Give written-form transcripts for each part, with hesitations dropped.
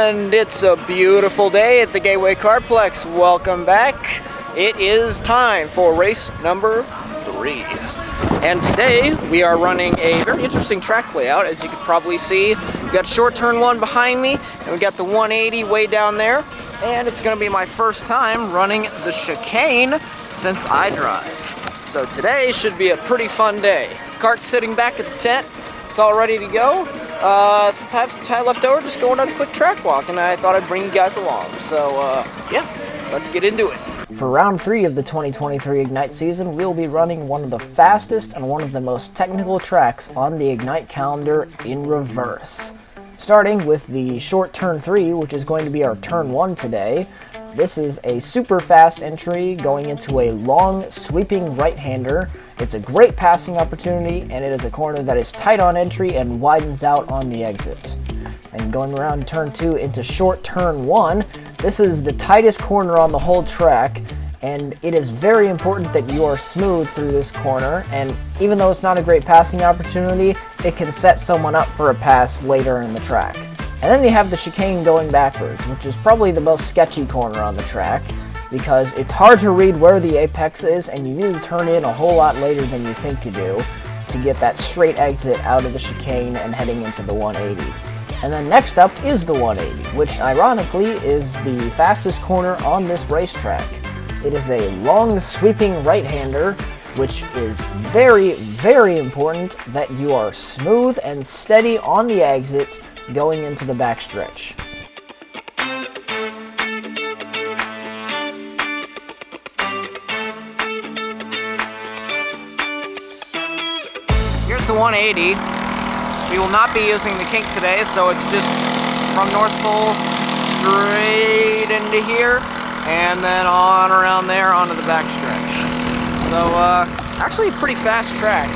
And it's a beautiful day at the Gateway Kartplex. Welcome back. It is time for race number 3. And today we are running a very interesting track layout, as you can probably see. We've got short turn 1 behind me, and we got the 180 way down there. And it's going to be my first time running the chicane since I drive. So today should be a pretty fun day. Kart's sitting back at the tent. It's all ready to go. Since I have some time left over, just going on a quick track walk, and I thought I'd bring you guys along. So, yeah, let's get into it. For round 3 of the 2023 Ignite season, we'll be running one of the fastest and one of the most technical tracks on the Ignite calendar in reverse. Starting with the short turn 3, which is going to be our turn 1 today. This is a super fast entry going into a long sweeping right-hander. It's a great passing opportunity, and it is a corner that is tight on entry and widens out on the exit. And going around turn 2 into short turn 1, this is the tightest corner on the whole track, and it is very important that you are smooth through this corner, and even though it's not a great passing opportunity, it can set someone up for a pass later in the track. And then you have the chicane going backwards, which is probably the most sketchy corner on the track, because it's hard to read where the apex is, and you need to turn in a whole lot later than you think you do to get that straight exit out of the chicane and heading into the 180. And then next up is the 180, which ironically is the fastest corner on this racetrack. It is a long sweeping right-hander, which is very, very important that you are smooth and steady on the exit going into the backstretch. Here's the 180. We will not be using the kink today, so it's just from North Pole straight into here, and then on around there onto the backstretch. So, actually a pretty fast track.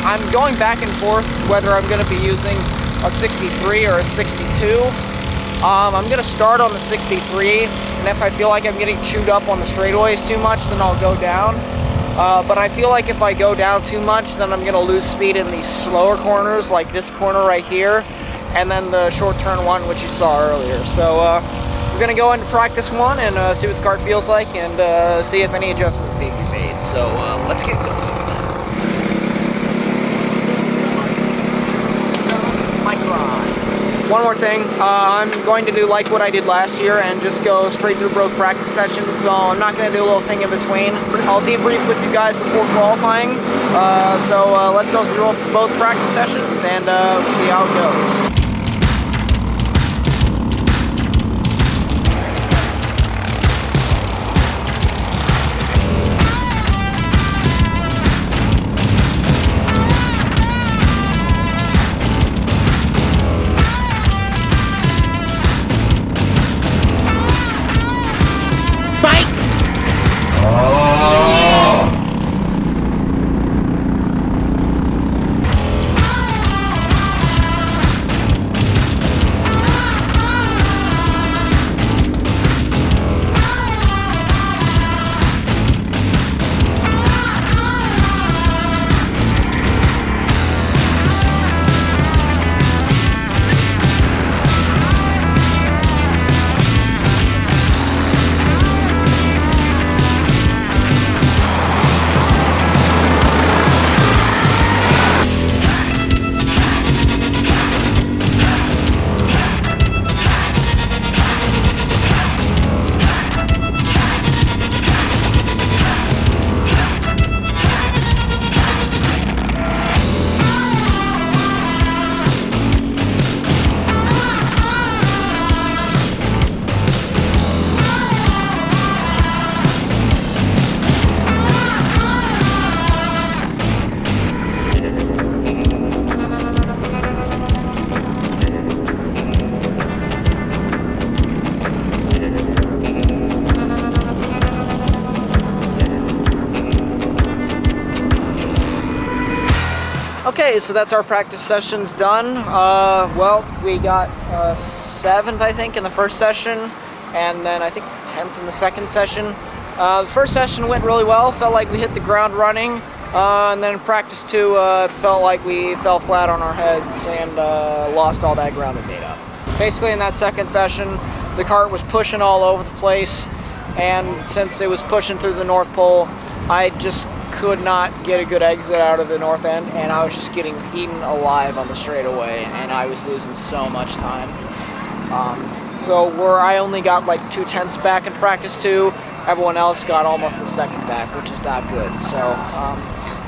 I'm going back and forth whether I'm going to be using a 63 or a 62. I'm going to start on the 63, and if I feel like I'm getting chewed up on the straightaways too much, then I'll go down. But I feel like if I go down too much, then I'm going to lose speed in these slower corners, like this corner right here, and then the short turn 1, which you saw earlier. So we're going to go into practice 1 and see what the kart feels like, and see if any adjustments need to be made. So let's get going. One more thing, I'm going to do like what I did last year and just go straight through both practice sessions, so I'm not going to do a little thing in between. I'll debrief with you guys before qualifying, so let's go through both practice sessions and see how it goes. Okay, so that's our practice sessions done. Well, we got 7th, I think, in the first session, and then I think 10th in the second session. The first session went really well, felt like we hit the ground running, and then practice 2, it felt like we fell flat on our heads and lost all that grounded data. basically in that second session, the cart was pushing all over the place, and since it was pushing through the North Pole, I just could not get a good exit out of the north end, and I was just getting eaten alive on the straightaway, and I was losing so much time. So where I only got like 2/10 back in practice 2, everyone else got almost a second back, which is not good. So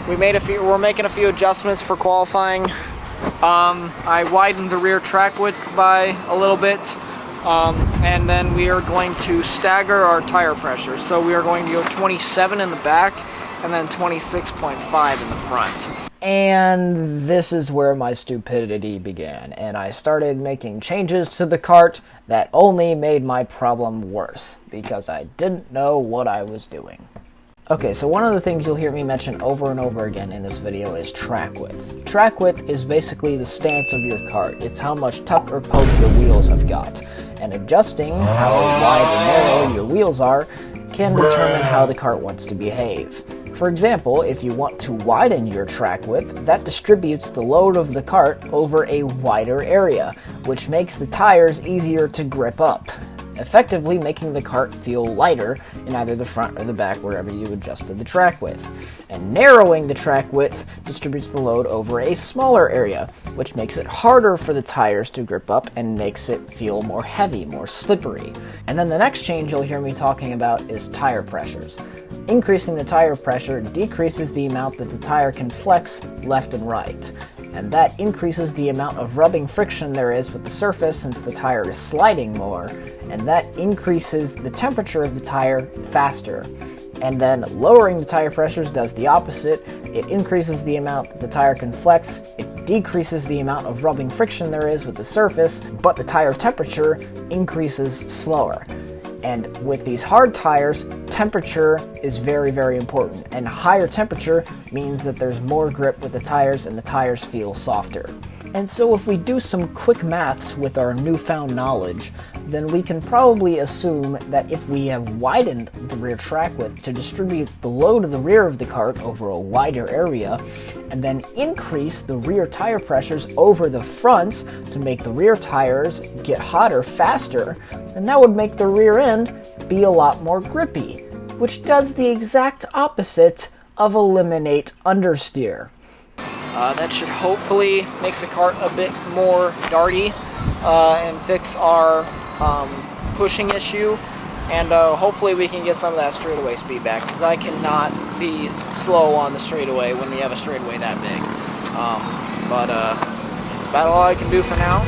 we're making a few adjustments for qualifying. I widened the rear track width by a little bit, and then we are going to stagger our tire pressure. So we are going to go 27 in the back and then 26.5 in the front. And this is where my stupidity began, and I started making changes to the cart that only made my problem worse, because I didn't know what I was doing. Okay, so one of the things you'll hear me mention over and over again in this video is track width. Track width is basically the stance of your cart. It's how much tuck or poke your wheels have got. And adjusting how wide or narrow your wheels are can determine how the cart wants to behave. For example, if you want to widen your track width, that distributes the load of the cart over a wider area, which makes the tires easier to grip up, effectively making the cart feel lighter in either the front or the back wherever you adjusted the track width. And narrowing the track width distributes the load over a smaller area, which makes it harder for the tires to grip up and makes it feel more heavy, more slippery. And then the next change you'll hear me talking about is tire pressures. Increasing the tire pressure decreases the amount that the tire can flex left and right, and that increases the amount of rubbing friction there is with the surface since the tire is sliding more, and that increases the temperature of the tire faster. And then lowering the tire pressures does the opposite. It increases the amount that the tire can flex, it decreases the amount of rubbing friction there is with the surface, but the tire temperature increases slower. And with these hard tires, temperature is very, very important. And higher temperature means that there's more grip with the tires and the tires feel softer. And so if we do some quick maths with our newfound knowledge, then we can probably assume that if we have widened the rear track width to distribute the load of the rear of the cart over a wider area, and then increase the rear tire pressures over the front to make the rear tires get hotter faster, then that would make the rear end be a lot more grippy, which does the exact opposite of eliminate understeer. That should hopefully make the cart a bit more darty and fix our pushing issue, and hopefully we can get some of that straightaway speed back, because I cannot be slow on the straightaway when we have a straightaway that big. But that's about all I can do for now.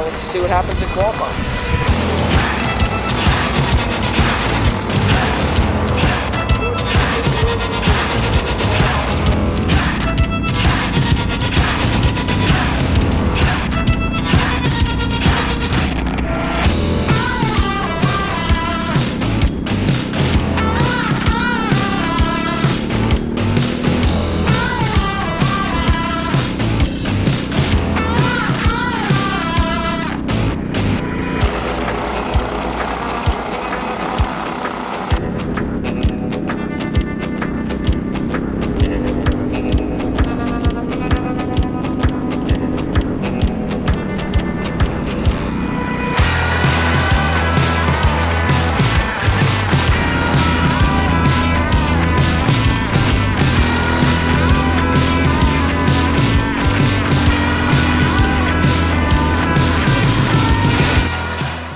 Let's see what happens in qualifying.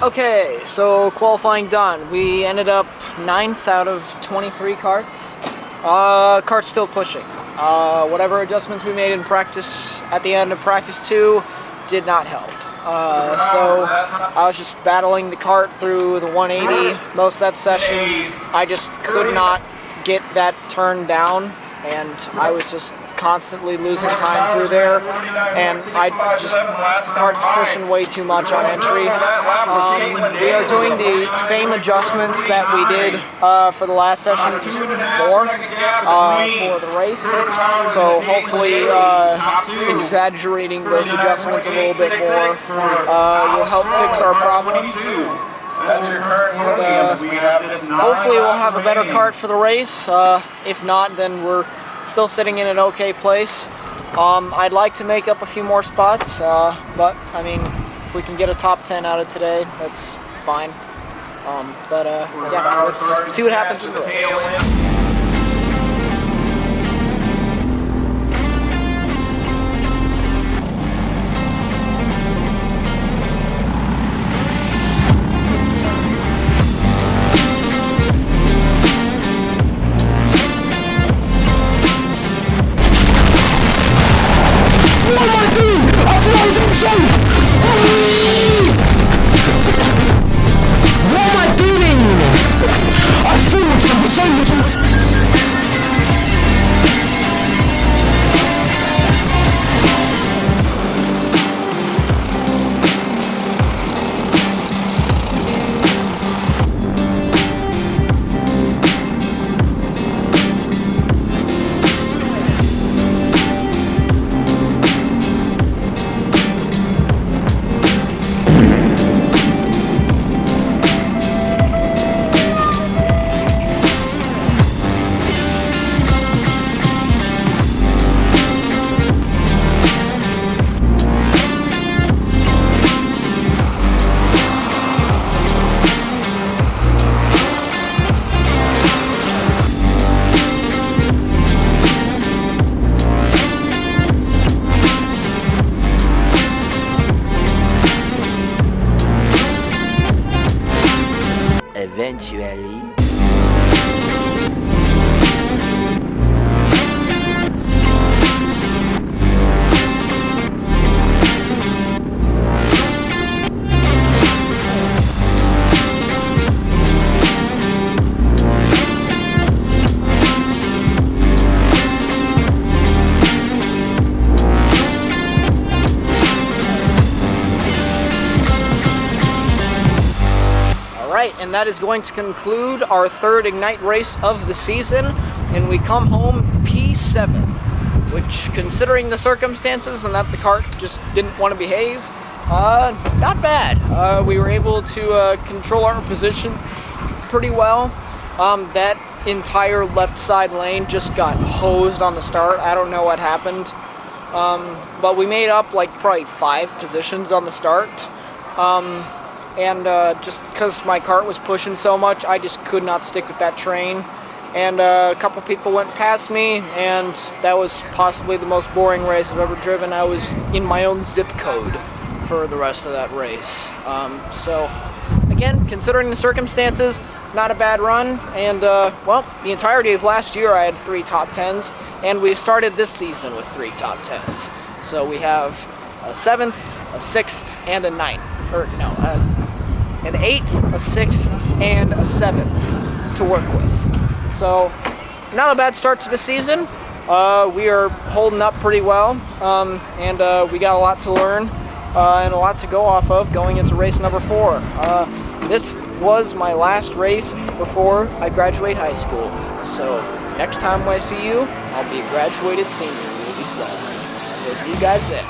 Okay, so qualifying done. We ended up 9th out of 23 carts. Cart's still pushing. Whatever adjustments we made in practice at the end of practice 2 did not help. So I was just battling the cart through the 180 most of that session. I just could not get that turn down, and I was just constantly losing time through there, and the cart's pushing way too much on entry. We are doing the same adjustments that we did for the last session, just more for the race. So hopefully exaggerating those adjustments a little bit more will help fix our problem. Hopefully we'll have a better cart for the race. If not, then we're still sitting in an okay place. I'd like to make up a few more spots, but I mean, If we can get a top 10 out of today, that's fine. Yeah, let's see what happens in the race. Eventually. And that is going to conclude our third Ignite race of the season, and we come home P7, which, considering the circumstances and that the cart just didn't want to behave, not bad. We were able to control our position pretty well. That entire left side lane just got hosed on the start. I don't know what happened, but we made up like probably 5 positions on the start. And just because my cart was pushing so much, I just could not stick with that train. And a couple people went past me, and that was possibly the most boring race I've ever driven. I was in my own zip code for the rest of that race. So, again, considering the circumstances, not a bad run. And, well, the entirety of last year I had 3 top 10s, and we've started this season with 3 top 10s. So we have a 7th, a 6th, and a 9th. Or, no, an 8th, a 6th, and a 7th to work with. So, not a bad start to the season. We are holding up pretty well, and we got a lot to learn and a lot to go off of going into race number 4. This was my last race before I graduate high school. So, next time I see you, I'll be a graduated senior. We'll be set. So, see you guys then.